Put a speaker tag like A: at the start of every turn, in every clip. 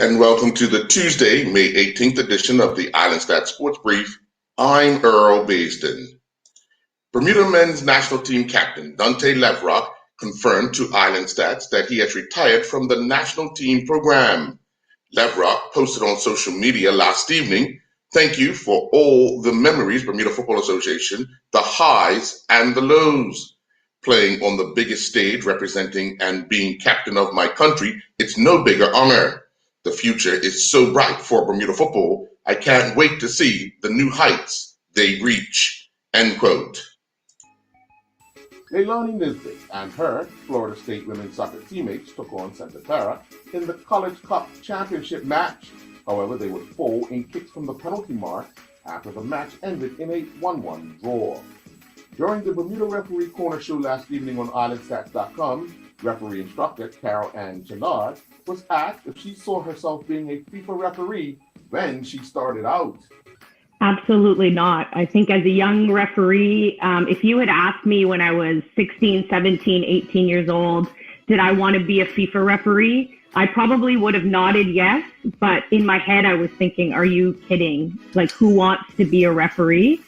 A: and welcome to the Tuesday, May 18th edition of the Island Stats Sports Brief. I'm Earl Baisden. Bermuda men's national team captain Dante Levrock confirmed to Island Stats that he has retired from the national team program. Levrock posted on social media last evening, "Thank you for all the memories, Bermuda Football Association, the highs and the lows. Playing on the biggest stage, representing and being captain of my country, it's no bigger honor. The future is so bright for Bermuda football. I can't wait to see the new heights they reach." End quote.
B: Leilani Nisbet and her Florida State women's soccer teammates took on Santa Clara in the College Cup championship match. However, they would fall in kicks from the penalty mark after the match ended in a 1-1 draw. During the Bermuda Referee Corner show last evening on IslandStats.com, referee instructor Carol Ann Chenard was asked if she saw herself being a FIFA referee when she started out.
C: Absolutely not. I think as a young referee, if you had asked me when I was 16, 17, 18 years old, did I want to be a FIFA referee? I probably would have nodded yes, but in my head I was thinking, are you kidding? Like, who wants to be a referee?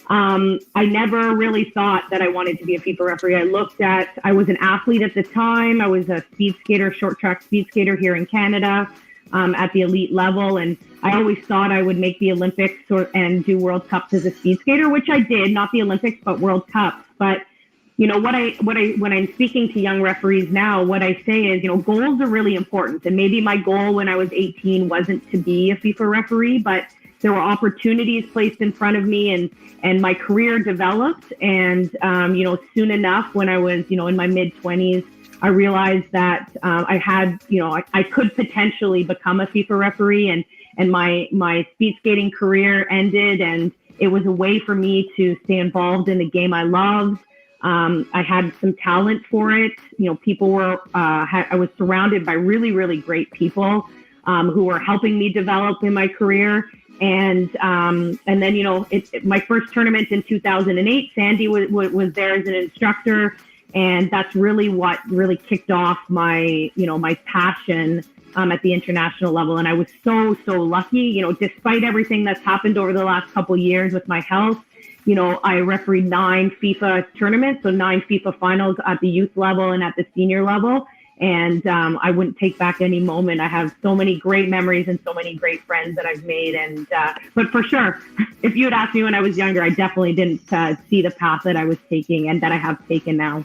C: I never really thought that I wanted to be a FIFA referee. I was an athlete at the time. I was a speed skater, short track speed skater here in Canada at the elite level. And I always thought I would make the Olympics and do World Cups as a speed skater, which I did, not the Olympics, but World Cups. But, you know, when I'm speaking to young referees now, what I say is, you know, goals are really important. And maybe my goal when I was 18 wasn't to be a FIFA referee, but there were opportunities placed in front of me and my career developed. And, you know, soon enough when I was, you know, in my mid-20s, I realized that I had, you know, I could potentially become a FIFA referee and my speed skating career ended, and it was a way for me to stay involved in the game I loved. I had some talent for it. You know, people were, I was surrounded by really, really great people who were helping me develop in my career. And then, you know, my first tournament in 2008, Sandy was there as an instructor. And that's really what really kicked off my passion at the international level. And I was so lucky, you know, despite everything that's happened over the last couple of years with my health. You know, I refereed 9 FIFA tournaments, so 9 FIFA finals at the youth level and at the senior level. And I wouldn't take back any moment. I have so many great memories and so many great friends that I've made. And but for sure, if you had asked me when I was younger, I definitely didn't see the path that I was taking and that I have taken now.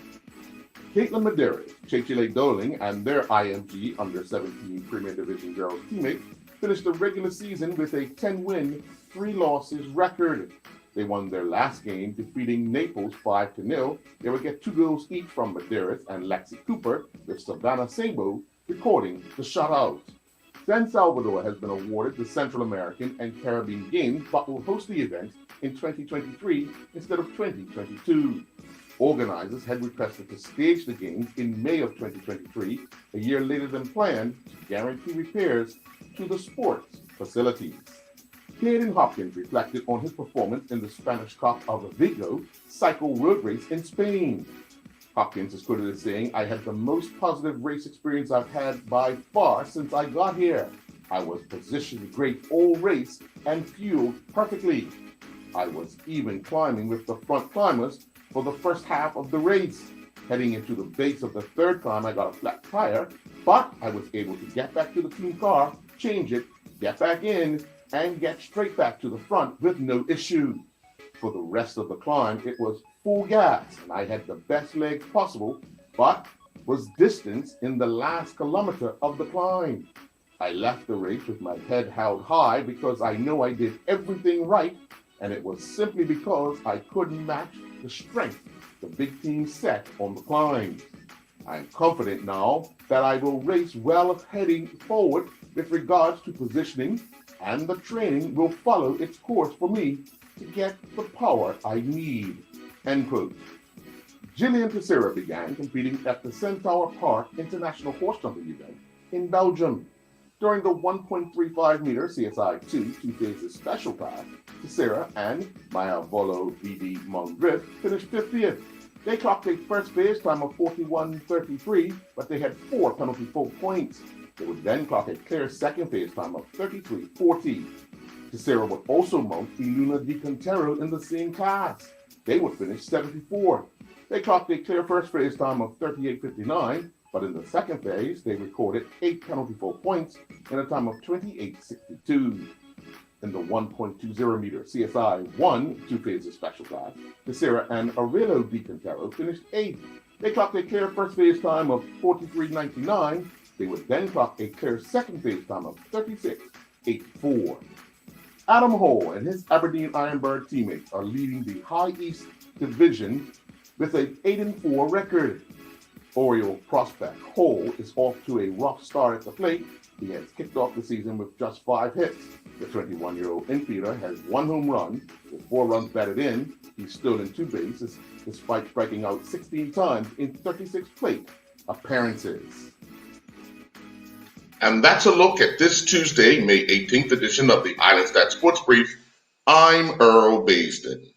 B: Caitlin Medeiros, Chechile Doling, and their IMG Under-17 Premier Division girls teammates finished the regular season with a 10-win, 3-losses record. They won their last game, defeating Naples 5-0. They would get 2 goals each from Medeiros and Lexi Cooper, with Savannah Sabo recording the shutout. San Salvador has been awarded the Central American and Caribbean Games, but will host the event in 2023 instead of 2022. Organizers had requested to stage the games in May of 2023, a year later than planned, to guarantee repairs to the sports facilities. Caden Hopkins reflected on his performance in the Spanish Cup of Vigo cycle road race in Spain. Hopkins is quoted as saying, "I had the most positive race experience I've had by far since I got here. I was positioned great all race and fueled perfectly. I was even climbing with the front climbers for the first half of the race. Heading into the base of the third climb, I got a flat tire, but I was able to get back to the team car, change it, get back in, and get straight back to the front with no issue. For the rest of the climb, it was full gas, and I had the best leg possible, but was distanced in the last kilometer of the climb. I left the race with my head held high because I know I did everything right, and it was simply because I couldn't match the strength the big team set on the climb. I'm confident now that I will race well heading forward with regards to positioning, and the training will follow its course for me to get the power I need." End quote. Gillian Teixeira began competing at the Centaur Park International Horse Jumping event in Belgium. During the 1.35-meter CSI-2 two-phases special class, Teixeira and Maya Volo BD Mondrift finished 50th. They clocked a first phase time of 41.33, but they had 4 penalty full points. They would then clock a clear second phase time of 33:14. Tessera would also mount Iluna Di Quintero in the same class. They would finish 74. They clocked a clear first phase time of 38:59, but in the second phase, they recorded 8 penalty fault points in a time of 28:62. In the 1.20 meter CSI 1 two phases special class, Tessera and Aurelio Di Quintero finished 8th. They clocked a clear first phase time of 43:99. They would then clock a clear second phase time of 36:84. Adam Hall and his Aberdeen Ironbird teammates are leading the High East Division with an 8-4 record. Oriole prospect Hall is off to a rough start at the plate. He has kicked off the season with just 5 hits. The 21-year-old infielder has 1 home run with 4 runs batted in. He's stolen 2 bases despite striking out 16 times in 36 plate appearances.
A: And that's a look at this Tuesday, May 18th edition of the Island Stats Sports Brief. I'm Earl Basden.